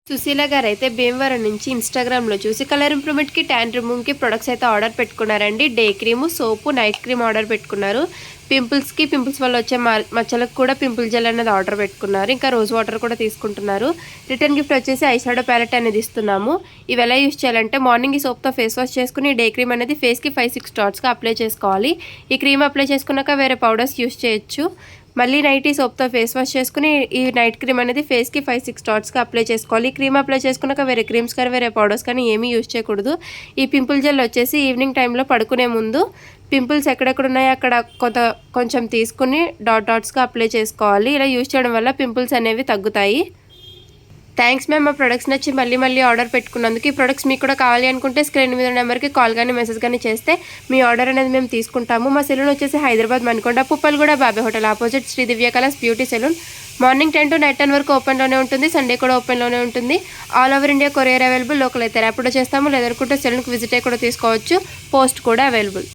సుశీల గారు అయితే భీమవరం నుంచి ఇన్స్టాగ్రామ్లో చూసి కలర్ ఇంప్రూవ్మెంట్కి ట్యాన్ రిమూవ్కి ప్రొడక్ట్స్ అయితే ఆర్డర్ పెట్టుకున్నారండి. డే క్రీము, సోపు, నైట్ క్రీమ్ ఆర్డర్ పెట్టుకున్నారు. పింపుల్స్ వల్ల వచ్చే మచ్చలకు కూడా పింపుల్ జెల్ అనేది ఆర్డర్ పెట్టుకున్నారు. ఇంకా రోజ్ వాటర్ కూడా తీసుకుంటున్నారు. రిటర్న్ గిఫ్ట్ వచ్చేసి ఐ షాడో ప్యాలెట్ అనేది ఇస్తున్నాము. ఇవి ఎలా యూజ్ చేయాలంటే మార్నింగ్ ఈ సోప్తో ఫేస్ వాష్ చేసుకుని డే క్రీమ్ అనేది ఫేస్కి 5-6 డాట్స్గా అప్లై చేసుకోవాలి. ఈ క్రీమ్ అప్లై చేసుకున్నాక వేరే పౌడర్స్ యూజ్ చేయొచ్చు. మళ్ళీ నైట్ ఈ సోప్తో ఫేస్ వాష్ చేసుకుని ఈ నైట్ క్రీమ్ అనేది ఫేస్కి 5-6 డాట్స్గా అప్లై చేసుకోవాలి. ఈ క్రీమ్ అప్లై చేసుకున్నాక వేరే క్రీమ్స్ కానీ వేరే పౌడర్స్ కానీ ఏమీ యూజ్ చేయకూడదు. ఈ పింపుల్ జెల్ వచ్చేసి ఈవినింగ్ టైంలో పడుకునే ముందు పింపుల్స్ ఎక్కడెక్కడ ఉన్నాయో అక్కడ కొంచెం తీసుకుని డాట్స్గా అప్లై చేసుకోవాలి. ఇలా యూజ్ చేయడం వల్ల పింపుల్స్ అనేవి తగ్గుతాయి. థ్యాంక్స్ మ్యామ్, మా ప్రొడక్ట్స్ నచ్చి మళ్ళీ ఆర్డర్ పెట్టుకున్నందుకు. ఈ ప్రొడక్ట్స్ మీకు కూడా కావాలి అనుకుంటే స్క్రీన్ మీద నెంబర్కి కాల్ కానీ మెసేజ్ కానీ చేస్తే మీ ఆర్డర్ అనేది మేము తీసుకుంటాము. మా సెలూన్ వచ్చేసి హైదరాబాద్ మణికొండ, పుప్పల్గూడ, బాబే hotel opposite Sri Divya colours beauty salon. Morning 10 to night 10 వరకు ఓపెన్లోనే ఉంటుంది. సండే కూడా ఓపెన్లోనే ఉంటుంది. All over India courier available. Local అయితే ర్యాపిడో చేస్తాము. లేదనుకుంటే సెలూన్కి విజిట్ అయ్యి కూడా తీసుకోవచ్చు. పోస్ట్ కూడా అవైలబుల్.